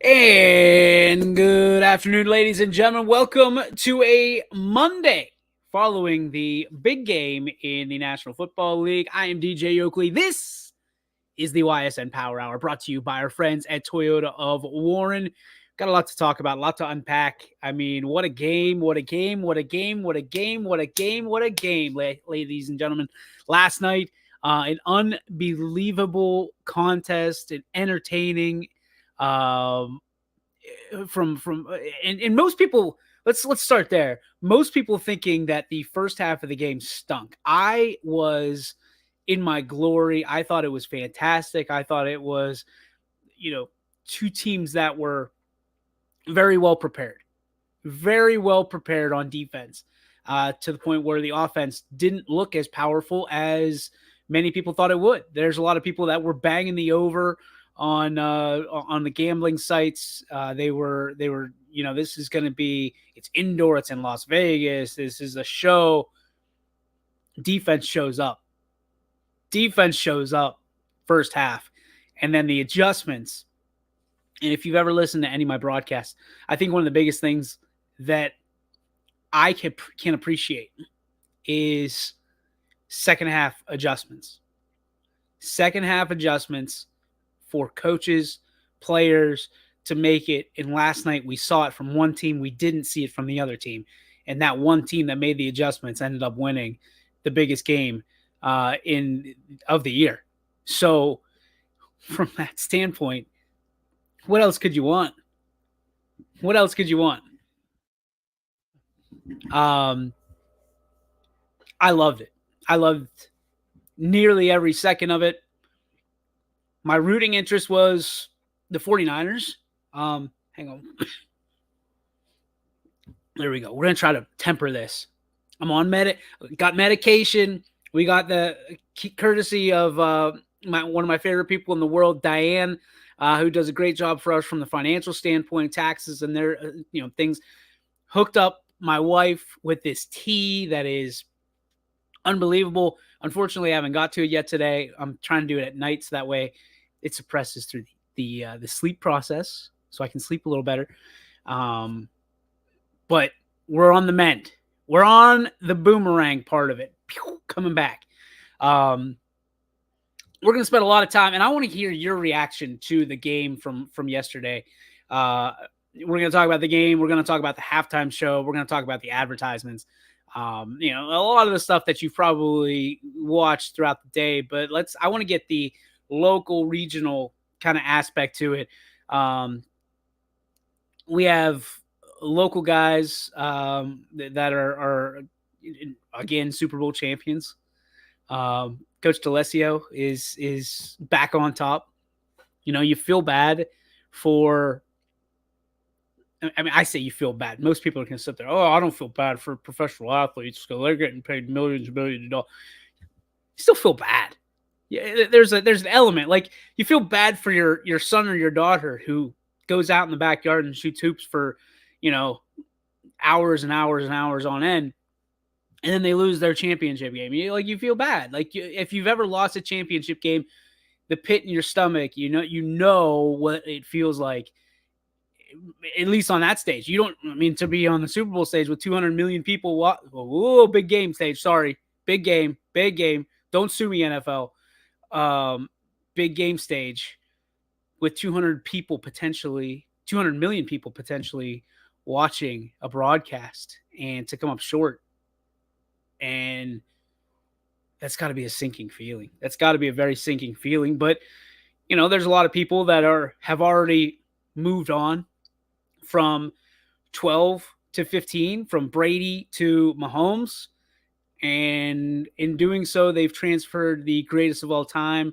And good afternoon, ladies and gentlemen. Welcome to a Monday following the big game in the National Football League. I am DJ Oakley. This is the Ysn Power Hour, brought to you by our friends at Toyota of Warren. Got a lot to talk about, a lot to unpack. I mean, what a game, what a game, what a game, what a game, what a game, what a game, ladies and gentlemen. Last night, an unbelievable contest, an entertaining and most people, let's start there. Most people thinking that the first half of the game stunk. I was in my glory. I thought it was fantastic. I thought it was, two teams that were very well prepared on defense, to the point where the offense didn't look as powerful as many people thought it would. There's a lot of people that were banging the over on the gambling sites. They were, this is going to be, it's indoor, it's in Las Vegas, this is a show. Defense shows up first half, and then the adjustments. And if you've ever listened to any of my broadcasts, I think one of the biggest things that I can appreciate is second half adjustments for coaches, players to make it. And last night we saw it from one team. We didn't see it from the other team. And that one team that made the adjustments ended up winning the biggest game of the year. So from that standpoint, what else could you want? I loved it. I loved nearly every second of it. My rooting interest was the 49ers. Hang on. There we go. We're going to try to temper this. I'm on got medication. We got the courtesy of one of my favorite people in the world, Diane, who does a great job for us from the financial standpoint, taxes and their things. Hooked up my wife with this tea that is unbelievable. Unfortunately, I haven't got to it yet today. I'm trying to do it at night, so that way it suppresses through the sleep process, so I can sleep a little better. But we're on the mend. We're on the boomerang part of it, coming back. We're going to spend a lot of time, and I want to hear your reaction to the game from yesterday. We're going to talk about the game. We're going to talk about the halftime show. We're going to talk about the advertisements. A lot of the stuff that you've probably watched throughout the day. But I want to get the local, regional kind of aspect to it. We have local guys that are again Super Bowl champions. Coach D'Alessio is back on top. You feel bad for. I mean, I say you feel bad. Most people are going to sit there. Oh, I don't feel bad for professional athletes because they're getting paid millions and millions of dollars. You still feel bad. Yeah, there's an element, like you feel bad for your son or your daughter who goes out in the backyard and shoots hoops for hours and hours and hours on end, and then they lose their championship game. You feel bad. If you've ever lost a championship game, the pit in your stomach, you what it feels like. At least on that stage. To be on the Super Bowl stage with 200 million people. Big game stage. Sorry. Big game. Don't sue me, NFL. Big game stage with 200 million people potentially watching a broadcast, and to come up short. And that's got to be a sinking feeling. That's got to be a very sinking feeling. But, there's a lot of people that have already moved on from 12 to 15, from Brady to Mahomes. And in doing so, they've transferred the greatest of all time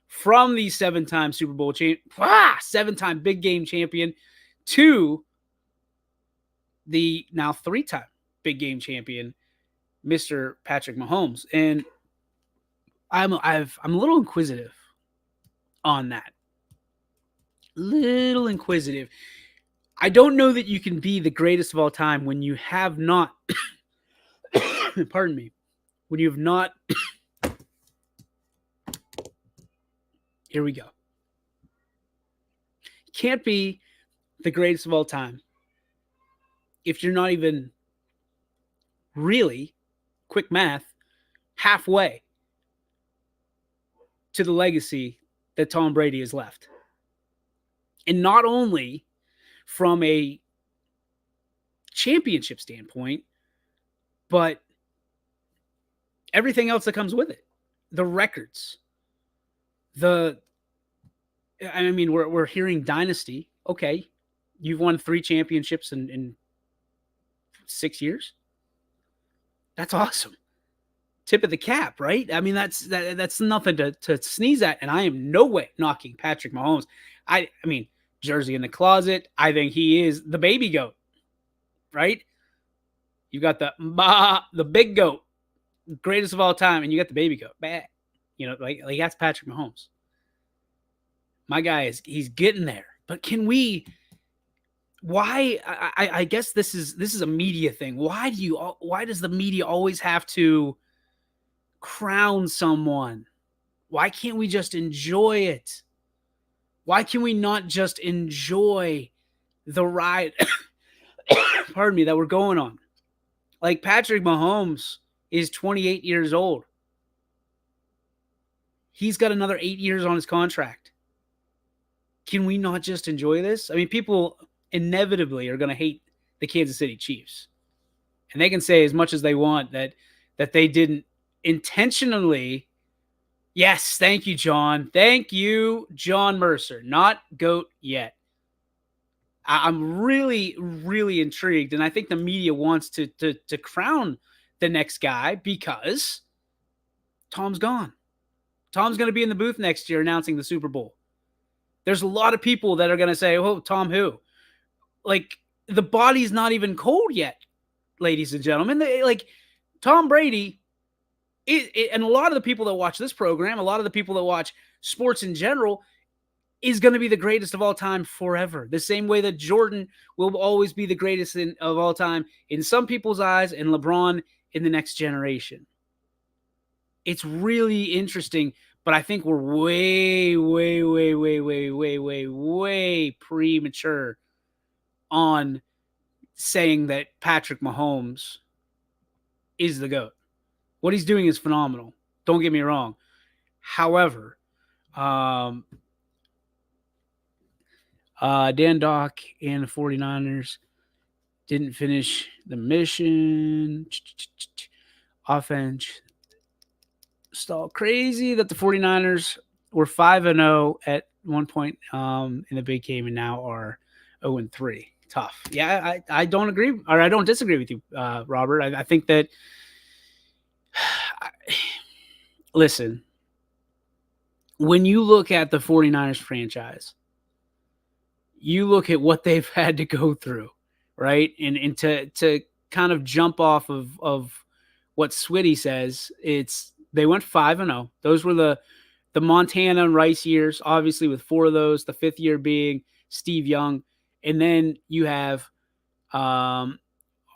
from the 7-time Super Bowl champion, 7-time big game champion, to the now 3-time big game champion, Mr. Patrick Mahomes. And I'm a little inquisitive on that. Little inquisitive. I don't know that you can be the greatest of all time when you have not, pardon me, when you have not, here we go. You can't be the greatest of all time if you're not even really, quick math, halfway to the legacy that Tom Brady has left? And not only from a championship standpoint, but everything else that comes with it. The records. We're hearing dynasty. Okay. You've won 3 championships in 6 years. That's awesome. Tip of the cap, right? I mean, that's nothing to sneeze at. And I am no way knocking Patrick Mahomes. I mean, jersey in the closet. I think he is the baby goat, right? You got the big goat, greatest of all time, and you got the baby goat. Like that's Patrick Mahomes. My guy he's getting there. But can we? Why? I guess this is a media thing. Why does the media always have to crown someone? Why can't we just enjoy it? Why can we not just enjoy the ride? Pardon me, that we're going on. Like Patrick Mahomes is 28 years old. He's got another 8 years on his contract. Can we not just enjoy this? I mean, people inevitably are going to hate the Kansas City Chiefs. And they can say as much as they want that they didn't intentionally. Yes, thank you, John. Thank you, John Mercer. Not GOAT yet. I'm really, really intrigued. And I think the media wants to crown the next guy because Tom's gone. Tom's going to be in the booth next year announcing the Super Bowl. There's a lot of people that are going to say, oh, Tom who? Like, the body's not even cold yet, ladies and gentlemen. Tom Brady, and a lot of the people that watch this program, a lot of the people that watch sports in general, is going to be the greatest of all time forever. The same way that Jordan will always be the greatest of all time in some people's eyes, and LeBron in the next generation. It's really interesting, but I think we're way, way, way, way, way, way, way, way premature on saying that Patrick Mahomes is the GOAT. What he's doing is phenomenal. Don't get me wrong. However, Dan Doc and the 49ers didn't finish the mission. Offense stalled crazy that the 49ers were 5-0 at one point in the big game and now are 0-3. Tough. Yeah, I don't agree, or I don't disagree with you, Robert. I think that listen, when you look at the 49ers franchise, you look at what they've had to go through, right? And to kind of jump off of what Switty says, they went 5-0. Those were the Montana and Rice years, obviously with 4 of those, the 5th year being Steve Young. And then you have, I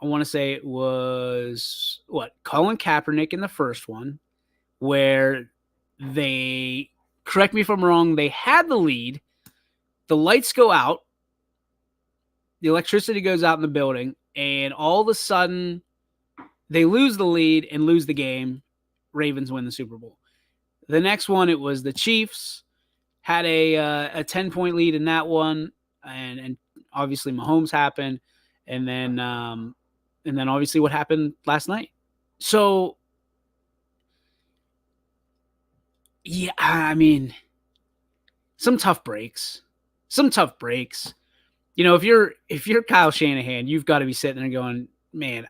want to say it was, Colin Kaepernick in the first one, where they, correct me if I'm wrong, they had the lead, the lights go out, the electricity goes out in the building, and all of a sudden they lose the lead and lose the game. Ravens win the Super Bowl. The next one, it was the Chiefs, had a 10-point lead in that one, and obviously Mahomes happened, and then obviously what happened last night. So yeah, I mean, some tough breaks. You know, if you're Kyle Shanahan, you've got to be sitting there going, man,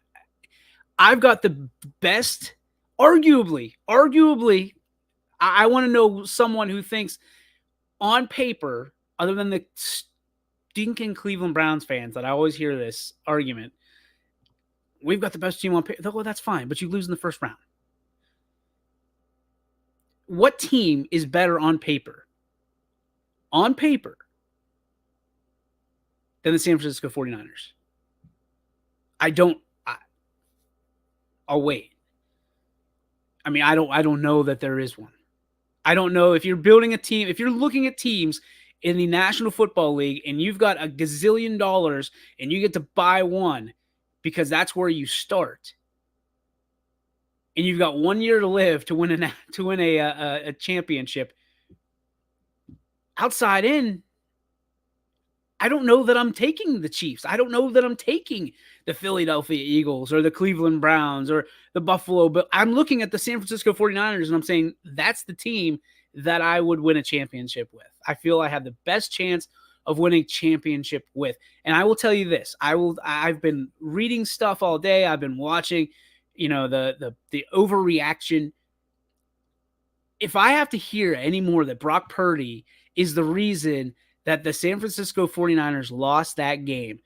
I've got the best, arguably, I want to know someone who thinks on paper, other than the stinking Cleveland Browns fans that I always hear this argument, we've got the best team on paper. Well, that's fine, but you lose in the first round. What team is better on paper than the San Francisco 49ers? I'll wait. I mean, I don't know that there is one. I don't know if you're building a team, if you're looking at teams in the National Football League and you've got a gazillion dollars and you get to buy one because that's where you start, and you've got 1 year to live to win a championship, outside in, I don't know that I'm taking the Chiefs. I don't know that I'm taking the Philadelphia Eagles or the Cleveland Browns or the Buffalo Bills. I'm looking at the San Francisco 49ers and I'm saying that's the team that I would win a championship with. I feel I have the best chance of winning championship with. And I will tell you this. I've been reading stuff all day. I've been watching, the overreaction. If I have to hear any more that Brock Purdy is the reason that the San Francisco 49ers lost that game,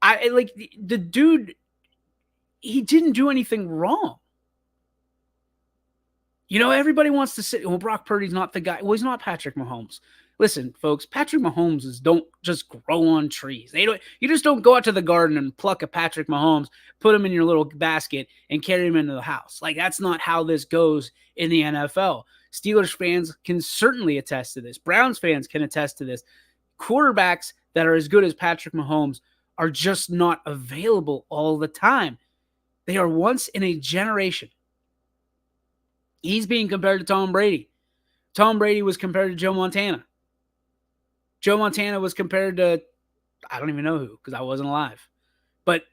I like the dude, he didn't do anything wrong. Everybody wants to say, well, Brock Purdy's not the guy. Well, he's not Patrick Mahomes. Listen, folks, Patrick Mahomes don't just grow on trees. You just don't go out to the garden and pluck a Patrick Mahomes, put him in your little basket, and carry him into the house. Like, that's not how this goes in the NFL. Steelers fans can certainly attest to this. Browns fans can attest to this. Quarterbacks that are as good as Patrick Mahomes are just not available all the time. They are once in a generation. He's being compared to Tom Brady. Tom Brady was compared to Joe Montana. Joe Montana was compared to, I don't even know who, because I wasn't alive. But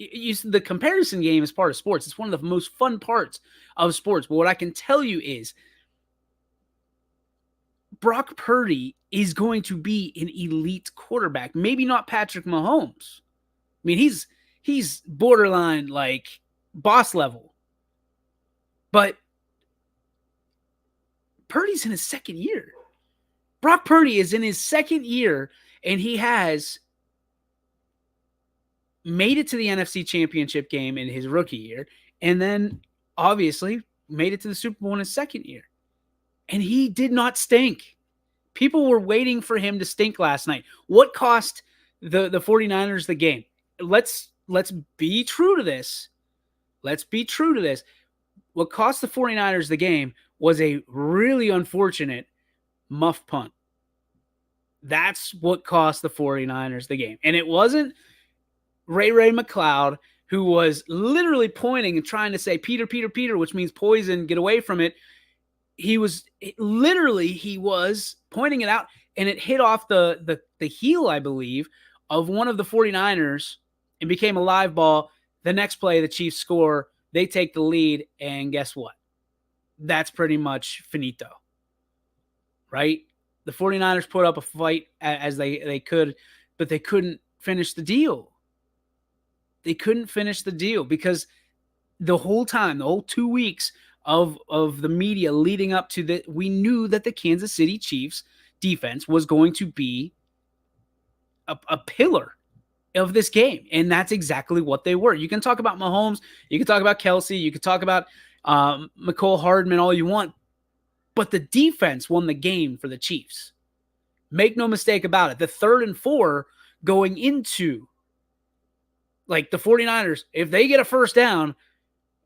the comparison game is part of sports. It's one of the most fun parts of sports. But what I can tell you is Brock Purdy is going to be an elite quarterback. Maybe not Patrick Mahomes. I mean, he's borderline like boss level. But Purdy's in his second year. Brock Purdy is in his second year, and he has made it to the NFC Championship game in his rookie year, and then obviously made it to the Super Bowl in his second year. And he did not stink. People were waiting for him to stink last night. What cost the 49ers the game? Let's be true to this. Let's be true to this. What cost the 49ers the game was a really unfortunate muff punt. That's what cost the 49ers the game. And it wasn't Ray McLeod, who was literally pointing and trying to say, Peter, Peter, Peter, which means poison, get away from it. He was pointing it out, and it hit off the heel, I believe, of one of the 49ers and became a live ball. The next play, the Chiefs score. They take the lead, and guess what? That's pretty much finito, right? The 49ers put up a fight as they could, but they couldn't finish the deal. They couldn't finish the deal because the whole time, the whole 2 weeks of the media leading up to that, we knew that the Kansas City Chiefs defense was going to be a pillar of this game. And that's exactly what they were. You can talk about Mahomes, you can talk about Kelsey, you can talk about McCole Hardman all you want, but the defense won the game for the Chiefs. Make no mistake about it. The 3rd and 4 going into, like, the 49ers, if they get a first down,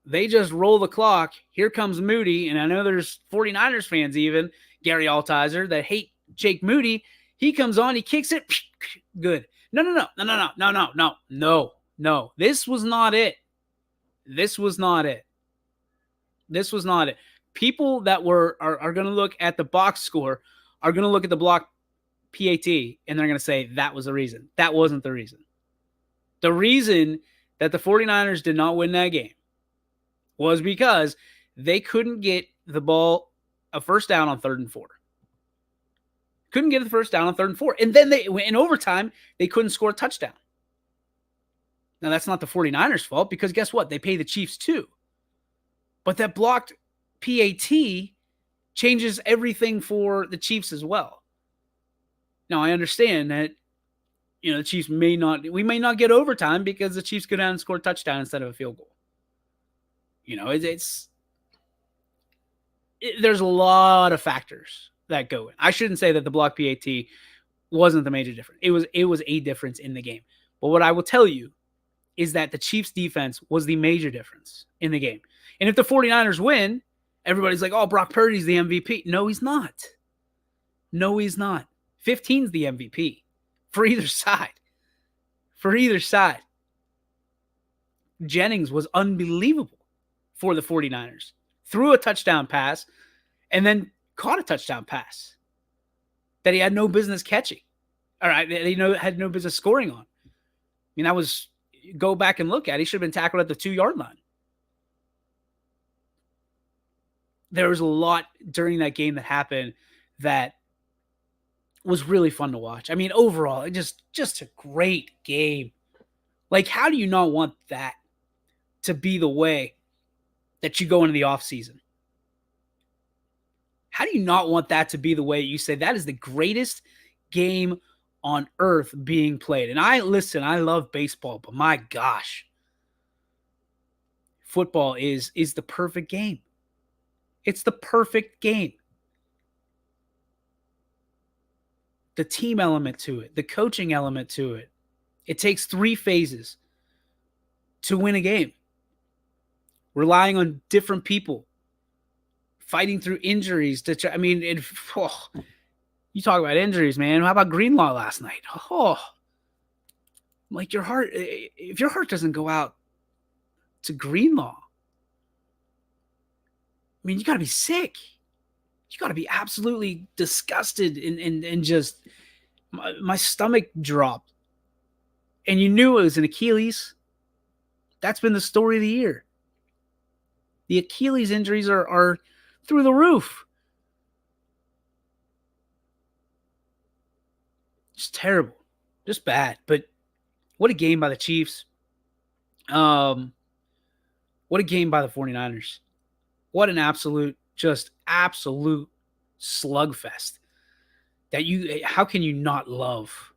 they just roll the clock. Here comes Moody, and I know there's 49ers fans even, Gary Altizer, that hate Jake Moody. He comes on, he kicks it, good. No. This was not it. This was not it. People that are going to look at the box score are going to look at the block PAT, and they're going to say that was the reason. That wasn't the reason. The reason that the 49ers did not win that game was because they couldn't get the ball a first down on 3rd and 4. Couldn't get the first down on 3rd and 4. And then in overtime, they couldn't score a touchdown. Now, that's not the 49ers' fault because guess what? They pay the Chiefs too. But that blocked PAT changes everything for the Chiefs as well. Now, I understand that, the Chiefs we may not get overtime because the Chiefs go down and score a touchdown instead of a field goal. There's a lot of factors that go in. I shouldn't say that the block PAT wasn't the major difference. It was a difference in the game. But what I will tell you is that the Chiefs defense was the major difference in the game. And if the 49ers win, everybody's like, oh, Brock Purdy's the MVP. No, he's not. No, he's not. 15's the MVP for either side. For either side. Jennings was unbelievable for the 49ers. Threw a touchdown pass and then caught a touchdown pass that he had no business catching. All right, he had no business scoring on. I mean, that was, go back and look at it. He should have been tackled at the 2-yard line. There was a lot during that game that happened that was really fun to watch. I mean, overall, just a great game. Like, how do you not want that to be the way that you go into the offseason? How do you not want that to be the way you say that is the greatest game on earth being played? And I love baseball, but my gosh, football is the perfect game. It's the perfect game. The team element to it, the coaching element to it. It takes 3 phases to win a game. Relying on different people, fighting through injuries. You talk about injuries, man. How about Greenlaw last night? Like your heart, if your heart doesn't go out to Greenlaw, I mean, you got to be sick. You got to be absolutely disgusted and just my stomach dropped. And you knew it was an Achilles. That's been the story of the year. The Achilles injuries are through the roof. Just terrible. Just bad. But what a game by the Chiefs. What a game by the 49ers. What an absolute slugfest. How can you not love?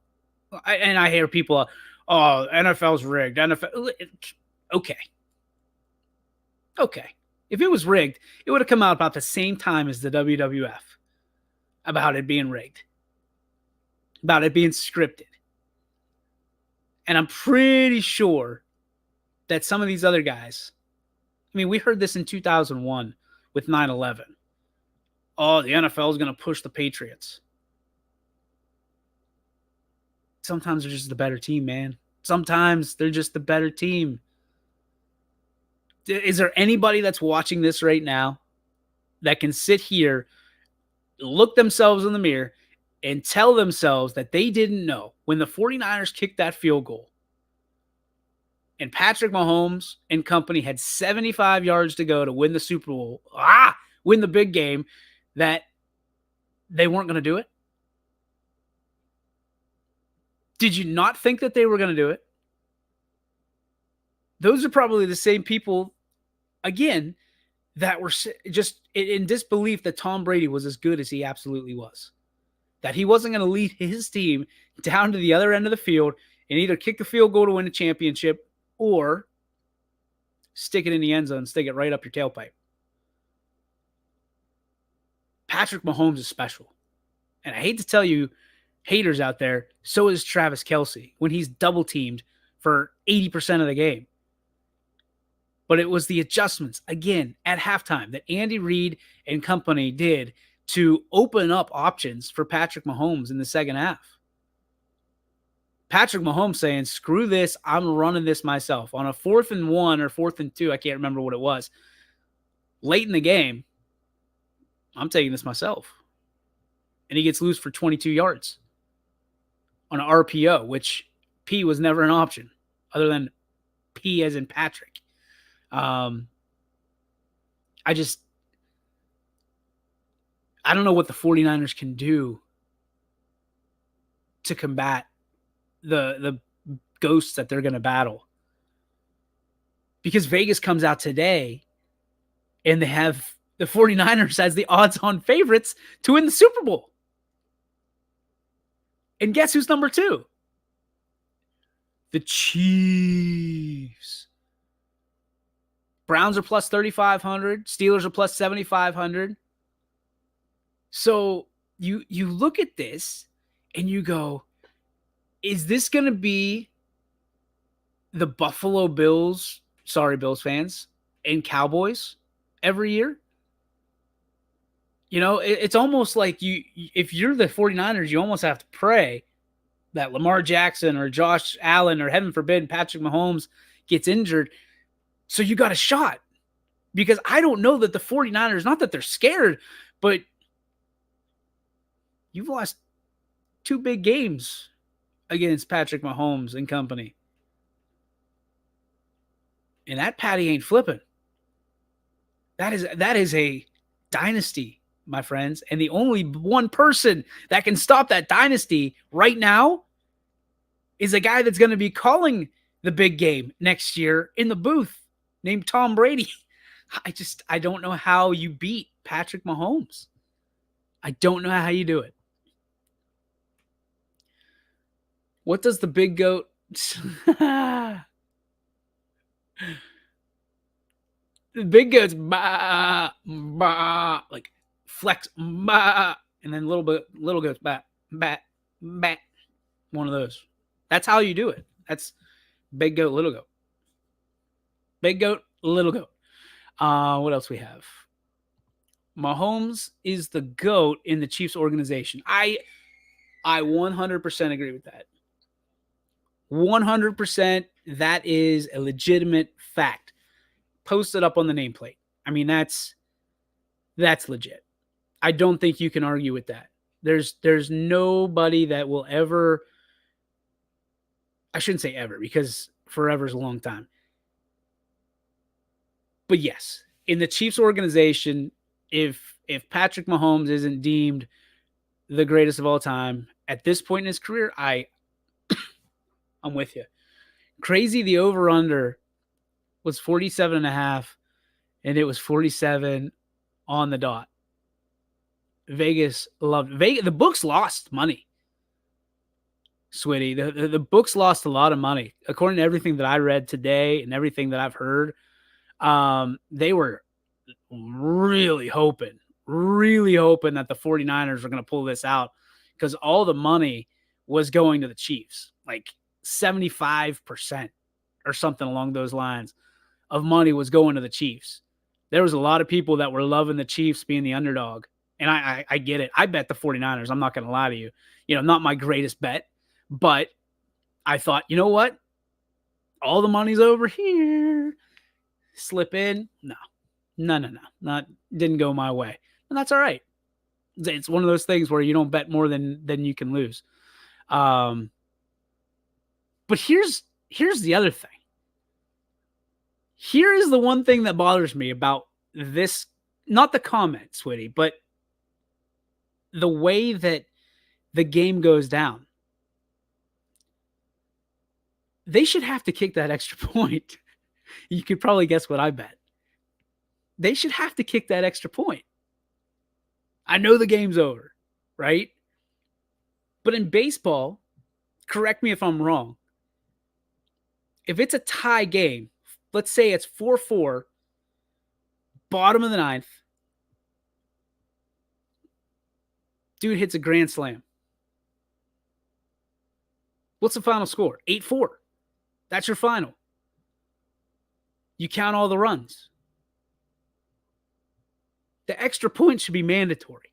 And I hear people, oh, NFL's rigged. NFL, okay. If it was rigged, it would have come out about the same time as the WWF about it being rigged, about it being scripted. And I'm pretty sure that some of these other guys, I mean, we heard this in 2001 with 9/11. Oh, the NFL is going to push the Patriots. Sometimes they're just the better team, man. Sometimes they're just the better team. Is there anybody that's watching this right now that can sit here, look themselves in the mirror, and tell themselves that they didn't know when the 49ers kicked that field goal and Patrick Mahomes and company had 75 yards to go to win the Super Bowl, win the big game, that they weren't going to do it? Did you not think that they were going to do it? Those are probably the same people, again, that were just in disbelief that Tom Brady was as good as he absolutely was. That he wasn't going to lead his team down to the other end of the field and either kick the field goal to win a championship or stick it in the end zone, stick it right up your tailpipe. Patrick Mahomes is special. And I hate to tell you, haters out there, so is Travis Kelce when he's double teamed for 80% of the game. But it was the adjustments, again, at halftime that Andy Reid and company did to open up options for Patrick Mahomes in the second half. Patrick Mahomes saying, screw this, I'm running this myself. On a 4th and 1 or 4th and 2, I can't remember what it was, late in the game, I'm taking this myself. And he gets loose for 22 yards on an RPO, which P was never an option other than P as in Patrick. I don't know what the 49ers can do to combat the ghosts that they're going to battle. Because Vegas comes out today and they have the 49ers as the odds-on favorites to win the Super Bowl. And guess who's number 2? The Chiefs. Browns are plus 3,500. Steelers are plus 7,500. So you look at this and you go, is this going to be the Buffalo Bills, sorry Bills fans, and Cowboys every year? It's almost like if you're the 49ers, you almost have to pray that Lamar Jackson or Josh Allen or heaven forbid Patrick Mahomes gets injured. So you got a shot, because I don't know that the 49ers, not that they're scared, but you've lost 2 big games against Patrick Mahomes and company. And that Patty ain't flipping. That is a dynasty, my friends. And the only one person that can stop that dynasty right now is a guy that's going to be calling the big game next year in the booth, named Tom Brady. I don't know how you beat Patrick Mahomes. I don't know how you do it. What does the big goat... The big goat's bah, bah, like flex, bah, and then little goat's bat, bat, bat. One of those. That's how you do it. That's big goat, little goat. Big goat, little goat. What else we have? Mahomes is the GOAT in the Chiefs organization. I 100% agree with that. 100%. That is a legitimate fact. Post it up on the nameplate. I mean, that's legit. I don't think you can argue with that. There's nobody that will ever... I shouldn't say ever, because forever is a long time. But yes, in the Chiefs organization, if Patrick Mahomes isn't deemed the greatest of all time at this point in his career, I'm with you. Crazy, the over-under was 47.5, and it was 47 on the dot. Vegas loved Vegas. The books lost money, Switty. The books lost a lot of money. According to everything that I read today and everything that I've heard, they were really hoping that the 49ers were going to pull this out, because all the money was going to the Chiefs, like 75% or something along those lines of money was going to the Chiefs. There was a lot of people that were loving the Chiefs being the underdog. And I get it. I bet the 49ers. I'm not going to lie to you. Not my greatest bet, but I thought, you know what? All the money's over here. Slip in. No. Didn't go my way. And that's all right. It's one of those things where you don't bet more than you can lose. But here's the other thing. Here is the one thing that bothers me about this, not the comment, Switty, but the way that the game goes down. They should have to kick that extra point. You could probably guess what I bet. They should have to kick that extra point. I know the game's over, right? But in baseball, correct me if I'm wrong, if it's a tie game, let's say it's 4-4, bottom of the ninth, dude hits a grand slam. What's the final score? 8-4. That's your final. You count all the runs. The extra point should be mandatory.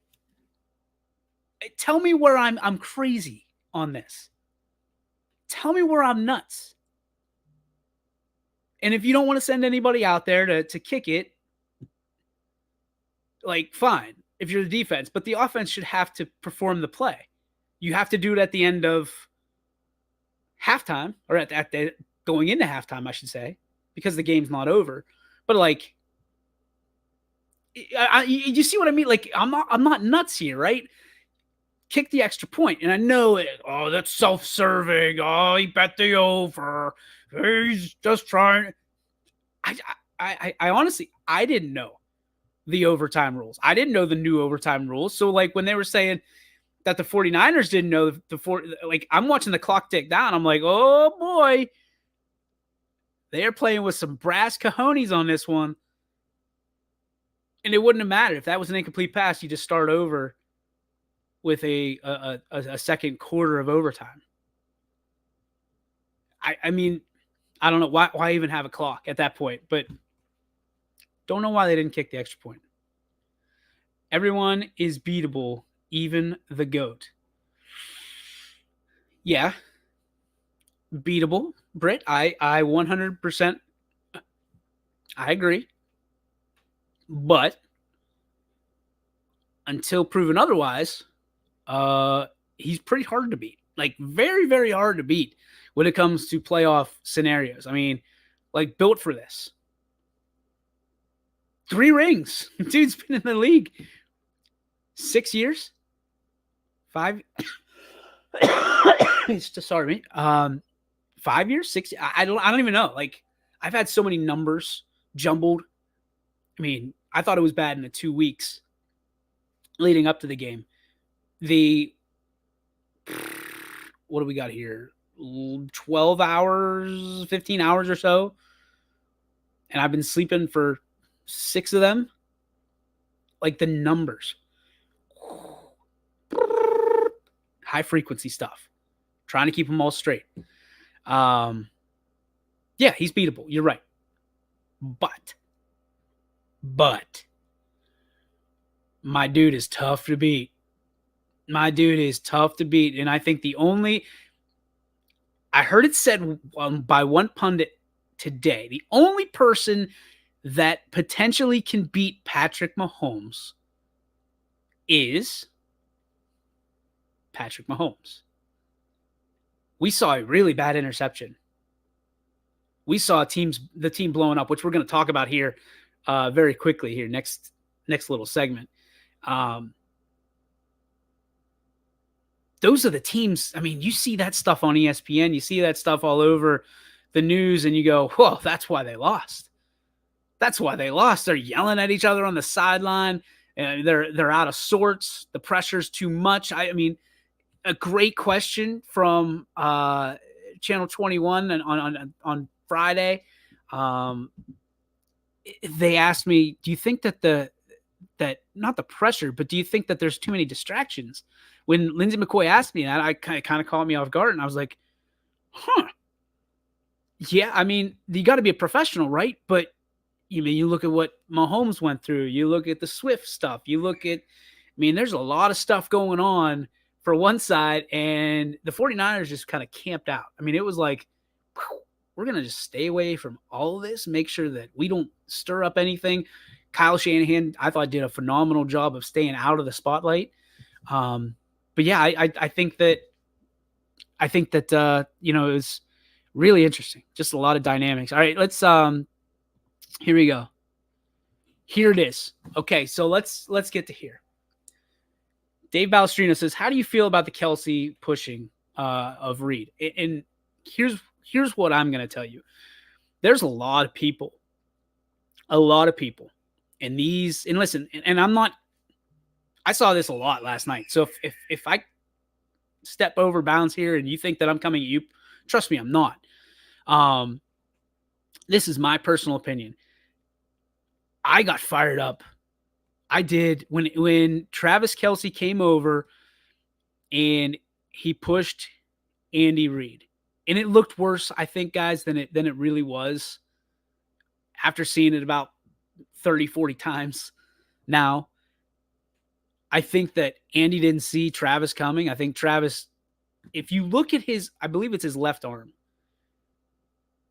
Tell me where I'm crazy on this. Tell me where I'm nuts. And if you don't want to send anybody out there to kick it, like, fine, if you're the defense. But the offense should have to perform the play. You have to do it at the end of halftime, or at the going into halftime, I should say, because the game's not over. But, like, you see what I mean? Like, I'm not nuts here, right? Kick the extra point. And I know it. Oh, that's self-serving. Oh, he bet the over. He's just trying. I honestly, I didn't know the overtime rules. I didn't know the new overtime rules. So, like, when they were saying that the 49ers didn't know like, I'm watching the clock tick down. I'm like, oh boy, they're playing with some brass cojones on this one. And it wouldn't have mattered if that was an incomplete pass. You just start over with a second quarter of overtime. I mean, I don't know why even have a clock at that point, but don't know why they didn't kick the extra point. Everyone is beatable, even the GOAT. Yeah, beatable, Britt. I 100% I agree. But until proven otherwise, he's pretty hard to beat. Like very, very hard to beat when it comes to playoff scenarios. I mean, like built for this. 3 rings. Dude's been in the league 6 years. 5 sorry me. 5 years, 6. I don't even know. Like I've had so many numbers jumbled. I mean, I thought it was bad in the 2 weeks leading up to the game. The what do we got here? 12 hours, 15 hours or so. And I've been sleeping for 6 of them. Like the numbers. High frequency stuff. Trying to keep them all straight. Yeah, he's beatable. You're right. But my dude is tough to beat. My dude is tough to beat. And I think I heard it said by one pundit today, the only person that potentially can beat Patrick Mahomes is Patrick Mahomes. We saw a really bad interception. We saw the team blowing up, which we're going to talk about here very quickly here, next little segment. Those are the teams. I mean, you see that stuff on ESPN. You see that stuff all over the news, and you go, well, that's why they lost. That's why they lost. They're yelling at each other on the sideline. And they're out of sorts. The pressure's too much. I mean, a great question from Channel 21 on Friday. They asked me, do you think that not the pressure, but do you think that there's too many distractions? When Lindsey McCoy asked me that, I kind of caught me off guard, and I was like, huh. Yeah, I mean, you got to be a professional, right? But you look at what Mahomes went through. You look at the Swift stuff. You look at, I mean, there's a lot of stuff going on for one side, and the 49ers just kind of camped out. I mean, it was like, we're going to just stay away from all of this, make sure that we don't stir up anything. Kyle Shanahan, I thought, did a phenomenal job of staying out of the spotlight. But yeah, I think that it was really interesting. Just a lot of dynamics. All right, let's here we go. Here it is. Okay, so let's get to here. Dave Balestrino says, how do you feel about the Kelce pushing of Reed? And here's what I'm going to tell you. There's a lot of people. And listen, and I'm not, I saw this a lot last night. So if I step over bounds here and you think that I'm coming at you, trust me, I'm not. This is my personal opinion. I got fired up. I did when Travis Kelce came over and he pushed Andy Reid. And it looked worse, I think, guys, than it really was after seeing it about 30, 40 times now. I think that Andy didn't see Travis coming. I think Travis, if you look at I believe it's his left arm,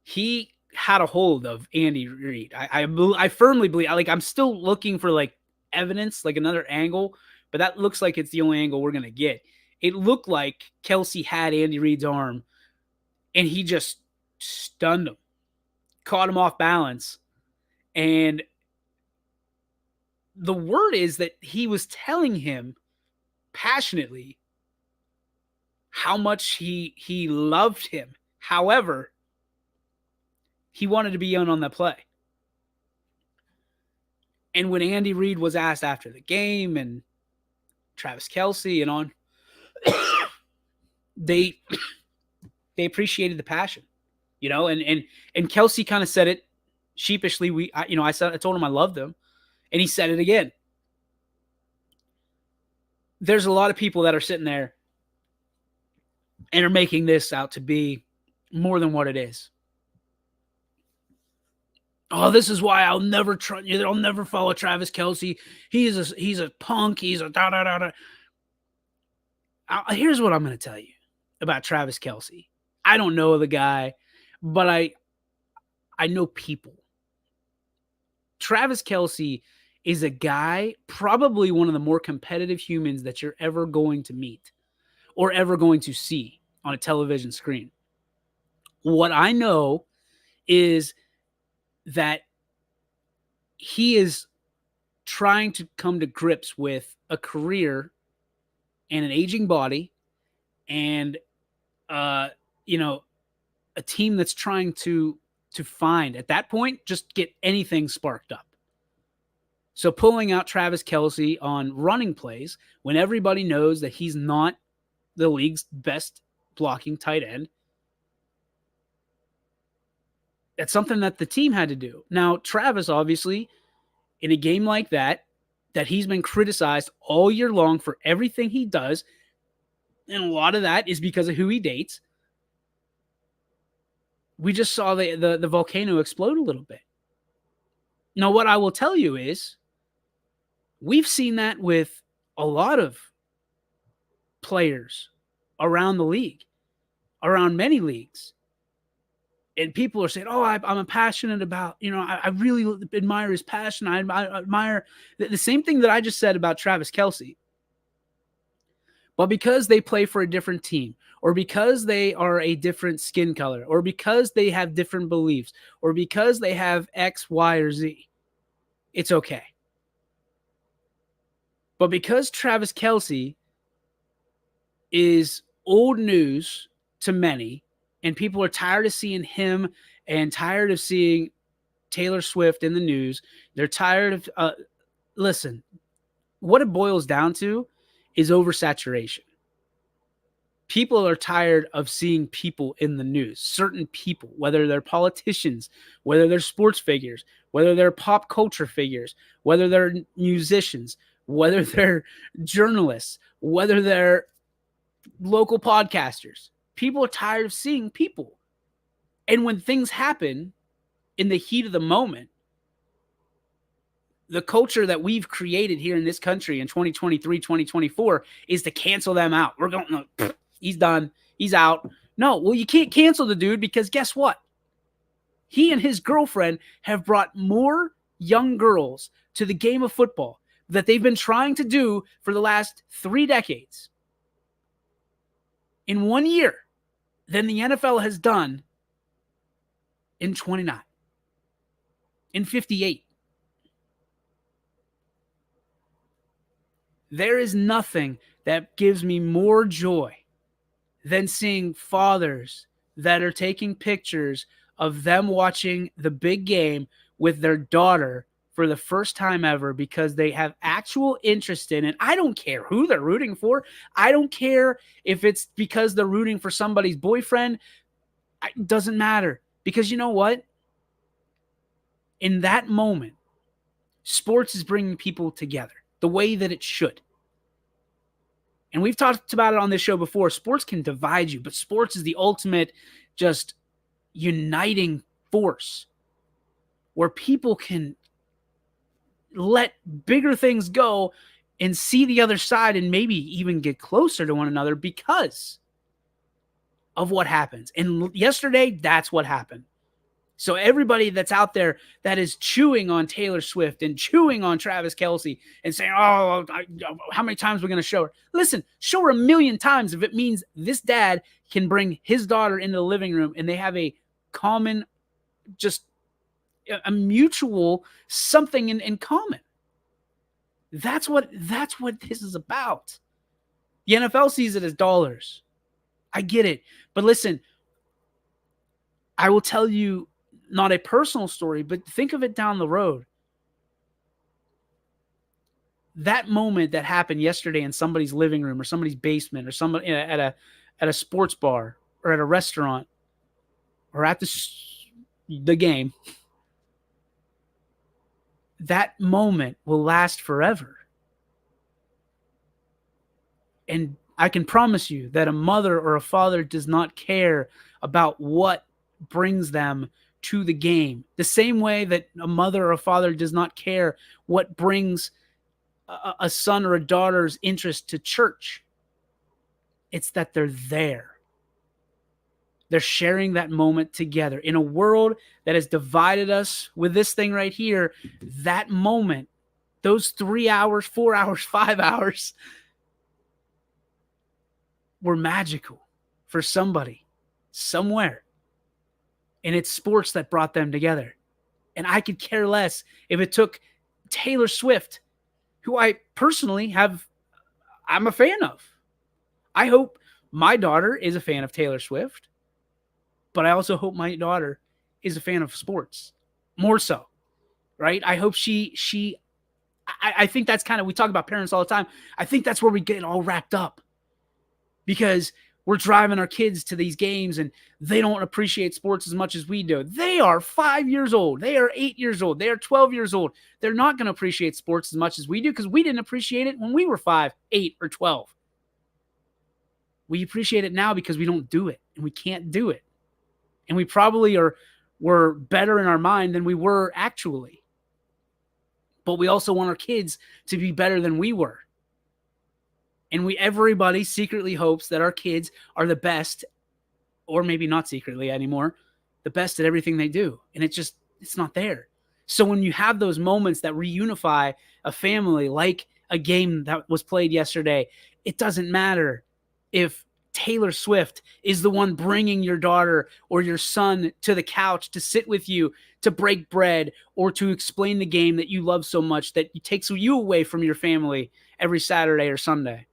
he had a hold of Andy Reid. I firmly believe, like, I'm still looking for like evidence, like another angle, but that looks like it's the only angle we're going to get. It looked like Kelce had Andy Reid's arm and he just stunned him, caught him off balance. And the word is that he was telling him passionately how much he loved him. However, he wanted to be in on the play. And when Andy Reid was asked after the game and Travis Kelce and on, they appreciated the passion, and Kelce kind of said it sheepishly. I told him I loved him, and he said it again. There's a lot of people that are sitting there and are making this out to be more than what it is. Oh, this is why I'll never try. I'll never follow Travis Kelce. He's a punk. He's a da da da da. Here's what I'm going to tell you about Travis Kelce. I don't know the guy, but I know people. Travis Kelce is a guy, probably one of the more competitive humans that you're ever going to meet or ever going to see on a television screen. What I know is that he is trying to come to grips with a career and an aging body and uh you know a team that's trying to find at that point just get anything sparked up. So pulling out Travis Kelce on running plays when everybody knows that he's not the league's best blocking tight end, that's something that the team had to do. Now, Travis, obviously, in a game like that he's been criticized all year long for everything he does, and a lot of that is because of who he dates. We just saw the volcano explode a little bit. Now, what I will tell you is we've seen that with a lot of players around the league, around many leagues. And people are saying, oh, I'm passionate about, I really admire his passion. I admire the same thing that I just said about Travis Kelce. But because they play for a different team, or because they are a different skin color, or because they have different beliefs, or because they have X, Y, or Z, it's okay. But because Travis Kelce is old news to many, and people are tired of seeing him and tired of seeing Taylor Swift in the news, they're tired of, listen, what it boils down to is oversaturation. People are tired of seeing people in the news, certain people, whether they're politicians, whether they're sports figures, whether they're pop culture figures, whether they're musicians, whether they're journalists, whether they're local podcasters. People are tired of seeing people. And when things happen in the heat of the moment, the culture that we've created here in this country in 2023, 2024 is to cancel them out. We're going, no, he's done. He's out. No, well, you can't cancel the dude because guess what? He and his girlfriend have brought more young girls to the game of football that they've been trying to do for the last 3 decades in 1 year than the NFL has done in 29, in 58. There is nothing that gives me more joy than seeing fathers that are taking pictures of them watching the big game with their daughter for the first time ever because they have actual interest in it. I don't care who they're rooting for. I don't care if it's because they're rooting for somebody's boyfriend. It doesn't matter, because you know what? In that moment, sports is bringing people together the way that it should. And we've talked about it on this show before. Sports can divide you, but sports is the ultimate just uniting force where people can let bigger things go and see the other side and maybe even get closer to one another because of what happens. And yesterday, that's what happened. So everybody that's out there that is chewing on Taylor Swift and chewing on Travis Kelce and saying, oh, how many times are we going to show her? Listen, show her 1,000,000 times if it means this dad can bring his daughter into the living room and they have a common, just a mutual something in common. That's what this is about. The NFL sees it as dollars. I get it. But listen, I will tell you, not a personal story, but think of it down the road. That moment that happened yesterday in somebody's living room or somebody's basement or somebody at a sports bar or at a restaurant or at the game, that moment will last forever. And I can promise you that a mother or a father does not care about what brings them to the game. The same way that a mother or a father does not care what brings a son or a daughter's interest to church. It's that they're there. They're sharing that moment together. In a world that has divided us with this thing right here, that moment, those 3 hours, 4 hours, 5 hours were magical for somebody, somewhere. And it's sports that brought them together. And I could care less if it took Taylor Swift, who I personally I'm a fan of. I hope my daughter is a fan of Taylor Swift, but I also hope my daughter is a fan of sports more so, right? I hope I think that's kind of, we talk about parents all the time. I think that's where we get all wrapped up, because we're driving our kids to these games and they don't appreciate sports as much as we do. They are 5 years old. They are 8 years old. They are 12 years old. They're not going to appreciate sports as much as we do because we didn't appreciate it when we were 5, 8, or 12. We appreciate it now because we don't do it and we can't do it. And we probably were better in our mind than we were actually. But we also want our kids to be better than we were. And everybody secretly hopes that our kids are the best, or maybe not secretly anymore, the best at everything they do. And it's not there. So when you have those moments that reunify a family, like a game that was played yesterday, it doesn't matter if Taylor Swift is the one bringing your daughter or your son to the couch to sit with you, to break bread, or to explain the game that you love so much that it takes you away from your family every Saturday or Sunday.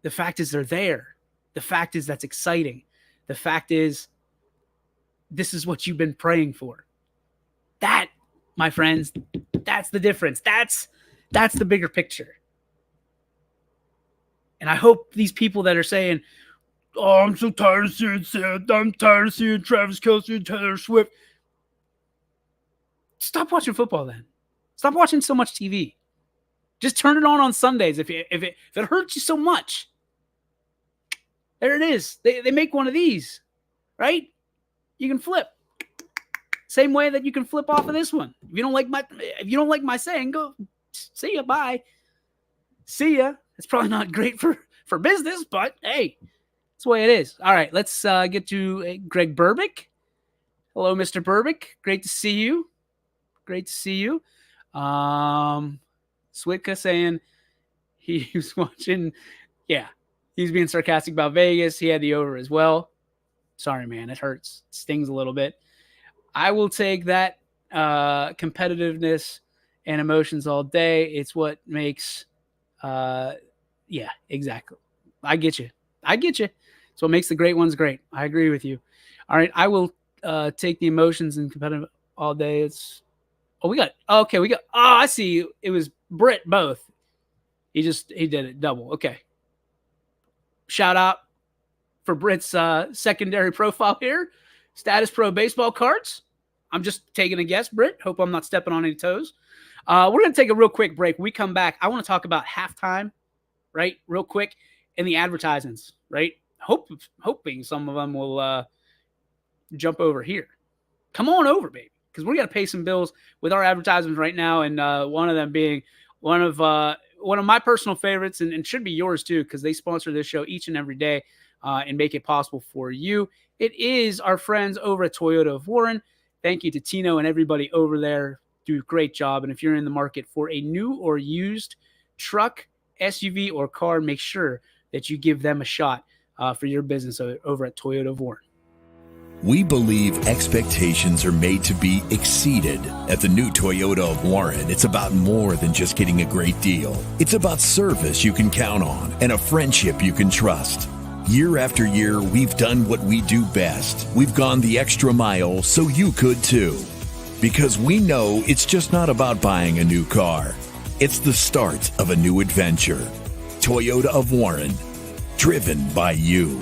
The fact is they're there. The fact is that's exciting. The fact is this is what you've been praying for. That, my friends, that's the difference. That's the bigger picture. And I hope these people that are saying, oh, I'm so tired of seeing Sid. I'm tired of seeing Travis Kelce and Taylor Swift. Stop watching football then. Stop watching so much TV. Just turn it on Sundays if it hurts you so much. There it is. They make one of these, right? You can flip. Same way that you can flip off of this one. If you don't like my saying, go see ya, bye. See ya. It's probably not great for business, but hey, that's the way it is. All right, let's get to Greg Burbick. Hello, Mr. Burbick. Great to see you. Great to see you. Switka saying he was watching. Yeah, he's being sarcastic about Vegas. He had the over as well. Sorry, man. It hurts. It stings a little bit. I will take that competitiveness and emotions all day. It's what makes yeah, exactly. I get you. It's what makes the great ones great. I agree with you. All right, I will take the emotions and competitive all day. I see. It was Britt both. He did it double. Okay. Shout out for Britt's secondary profile here. Status Pro baseball cards. I'm just taking a guess, Britt. Hope I'm not stepping on any toes. We're going to take a real quick break. When we come back, I want to talk about halftime, right? Real quick. And the advertisements, right? Hoping some of them will jump over here. Come on over, baby. Because we're going to pay some bills with our advertisements right now. And one of them being one of my personal favorites, and should be yours too, because they sponsor this show each and every day and make it possible for you. It is our friends over at Toyota of Warren. Thank you to Tino and everybody over there. Do a great job. And if you're in the market for a new or used truck, SUV, or car, make sure that you give them a shot for your business over at Toyota of Warren. We believe expectations are made to be exceeded. At the new Toyota of Warren, it's about more than just getting a great deal. It's about service you can count on and a friendship you can trust. Year after year, we've done what we do best. We've gone the extra mile so you could too. Because we know it's just not about buying a new car. It's the start of a new adventure. Toyota of Warren, driven by you.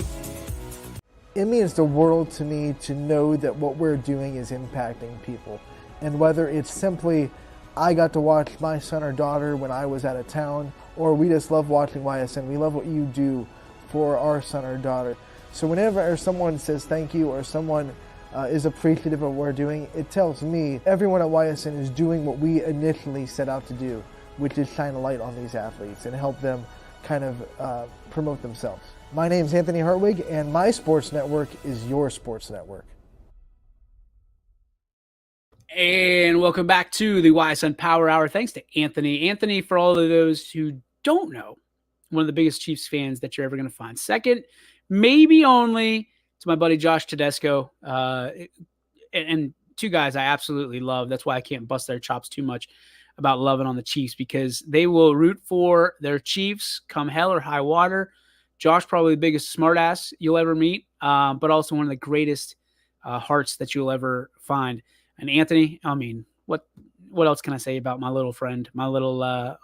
It means the world to me to know that what we're doing is impacting people. And whether it's simply, I got to watch my son or daughter when I was out of town, or we just love watching YSN. We love what you do for our son or daughter. So whenever someone says thank you, or someone is appreciative of what we're doing, it tells me everyone at Ysn is doing what we initially set out to do, which is shine a light on these athletes and help them kind of promote themselves. My name is Anthony Hartwig, and my sports network is your sports network. And welcome back to the Ysn Power Hour. Thanks to Anthony. Anthony, for all of those who don't know, one of the biggest Chiefs fans that you're ever going to find. Second, maybe only, to my buddy Josh Tedesco, and two guys I absolutely love. That's why I can't bust their chops too much about loving on the Chiefs, because they will root for their Chiefs come hell or high water. Josh, probably the biggest smartass you'll ever meet, but also one of the greatest hearts that you'll ever find. And Anthony, I mean, what else can I say about my little friend, my little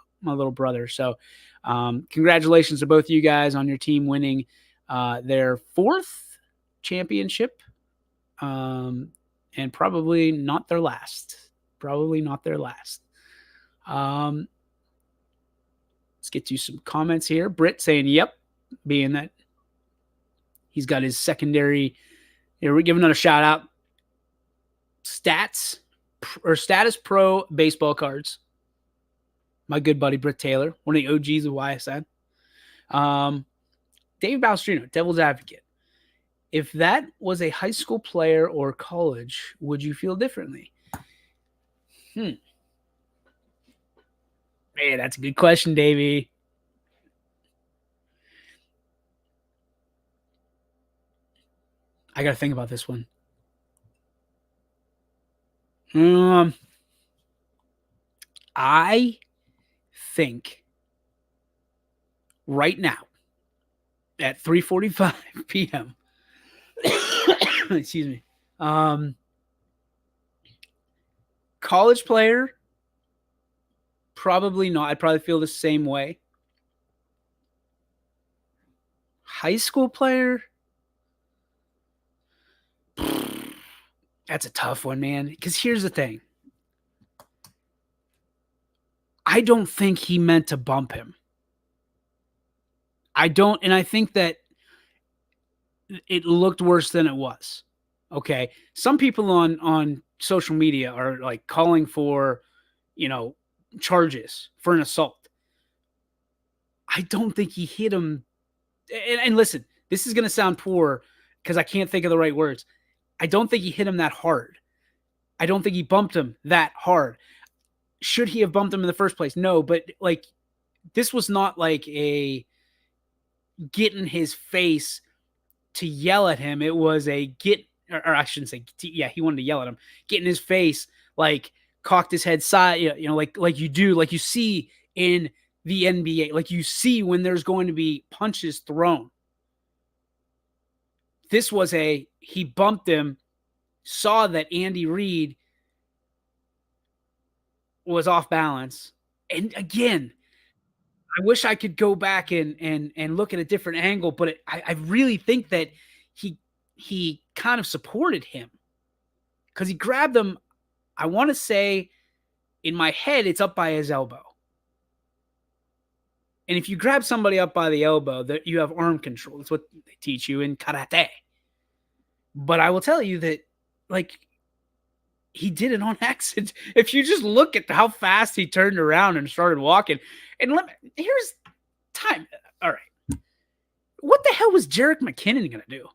brother? So, congratulations to both of you guys on your team winning their fourth championship, and probably not their last. Probably not their last. Let's get to some comments here. Britt saying, "Yep," being that he's got his secondary. Here, we give another shout out. Status Pro baseball cards. My good buddy Britt Taylor, one of the OGs of YSN. Dave Balestrino, Devil's Advocate. If that was a high school player or college, would you feel differently? Man, that's a good question, Davey. I got to think about this one. I think right now at 3:45 p.m. excuse me. College player, probably not. I'd probably feel the same way. High school player, that's a tough one, man. Because here's the thing. I don't think he meant to bump him. I don't, and I think that it looked worse than it was. Okay. Some people on social media are like calling for, charges for an assault. I don't think he hit him. And listen, this is going to sound poor because I can't think of the right words. I don't think he hit him that hard. I don't think he bumped him that hard. Should he have bumped him in the first place? No, but like, this was not like a get in his face to yell at him. It was a or I shouldn't say, he wanted to yell at him, get in his face, like cocked his head side, like you do, like you see in the NBA, like you see when there's going to be punches thrown. This was he bumped him, saw that Andy Reid was off balance. And again, I wish I could go back and look at a different angle, but I really think that he kind of supported him because he grabbed him. I want to say in my head, it's up by his elbow. And if you grab somebody up by the elbow, that you have arm control. That's what they teach you in karate. But I will tell you that, like, he did it on accident. If you just look at how fast he turned around and started walking, and here's time. All right, what the hell was Jerick McKinnon gonna do?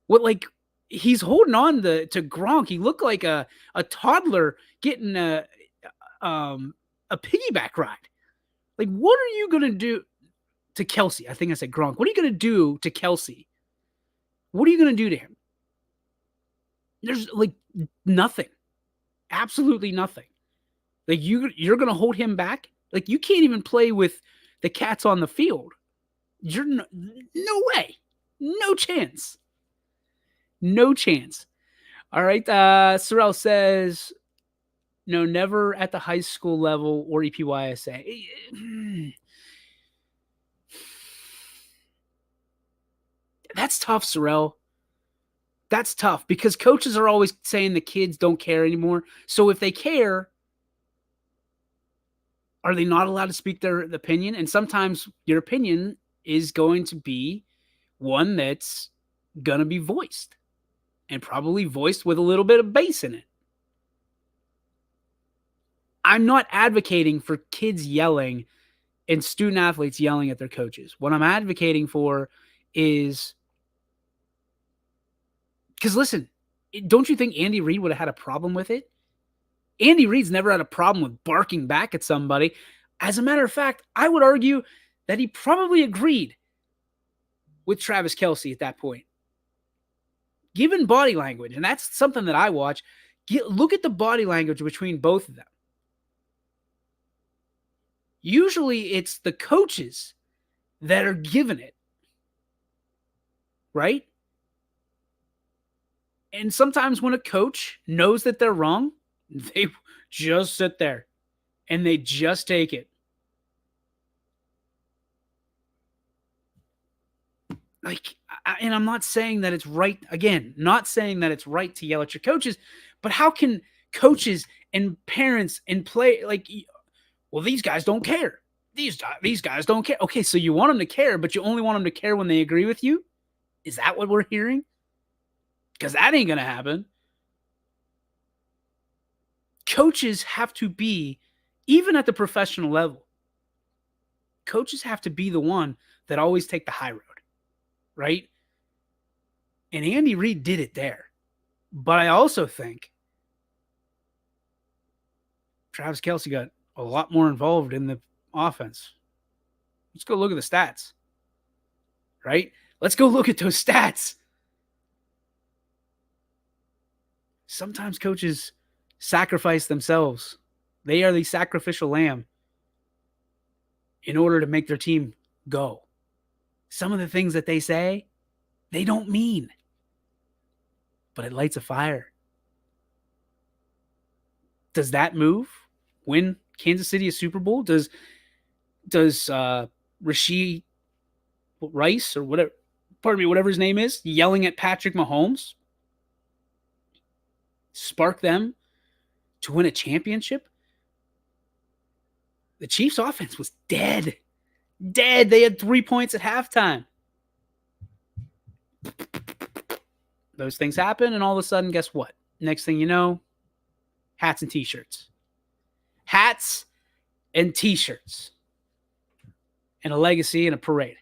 What, like, he's holding on to Gronk. He looked like a toddler getting a piggyback ride. Like, what are you gonna do to Kelsey? I think I said Gronk. What are you gonna do to Kelsey? What are you gonna do to him? There's like nothing, absolutely nothing. Like you're gonna hold him back. Like you can't even play with the cats on the field. You're no way, no chance, no chance. All right, Sorrell says, no, never at the high school level or EPYSA. That's tough, Sorrell. That's tough because coaches are always saying the kids don't care anymore. So if they care, are they not allowed to speak their opinion? And sometimes your opinion is going to be one that's going to be voiced. and probably voiced with a little bit of bass in it. I'm not advocating for kids yelling and student athletes yelling at their coaches. What I'm advocating for is, because listen, don't you think Andy Reid would have had a problem with it? Andy Reid's never had a problem with barking back at somebody. As a matter of fact, I would argue that he probably agreed with Travis Kelce at that point. Given body language, and that's something that I watch, look at the body language between both of them. Usually it's the coaches that are giving it, right? And sometimes when a coach knows that they're wrong, they just sit there and they just take it. Like, and I'm not saying that it's right, again, not saying that it's right to yell at your coaches, but how can coaches and parents and well, these guys don't care. These guys don't care. Okay, so you want them to care, but you only want them to care when they agree with you? Is that what we're hearing? Because that ain't going to happen. Coaches have to be, even at the professional level, coaches have to be the one that always take the high road, right? And Andy Reid did it there. But I also think Travis Kelce got a lot more involved in the offense. Let's go look at the stats, right? Let's go look at those stats. Sometimes coaches sacrifice themselves. They are the sacrificial lamb in order to make their team go. Some of the things that they say, they don't mean, but it lights a fire. Does that move win Kansas City a Super Bowl? Does Rashee Rice or whatever his name is, yelling at Patrick Mahomes, spark them to win a championship? The Chiefs' offense was dead. Dead. They had 3 points at halftime. Those things happen, and all of a sudden, guess what? Next thing you know, hats and T-shirts. Hats and T-shirts. And a legacy and a parade.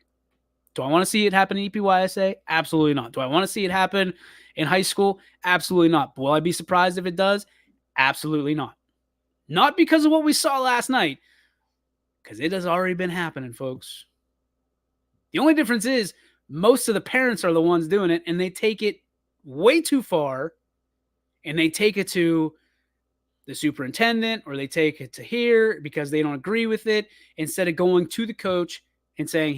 Do I want to see it happen in EPYSA? Absolutely not. Do I want to see it happen in high school? Absolutely not. Will I be surprised if it does? Absolutely not. Not because of what we saw last night, because it has already been happening, folks. The only difference is most of the parents are the ones doing it, and they take it way too far, and they take it to the superintendent, or they take it to here because they don't agree with it, instead of going to the coach and saying,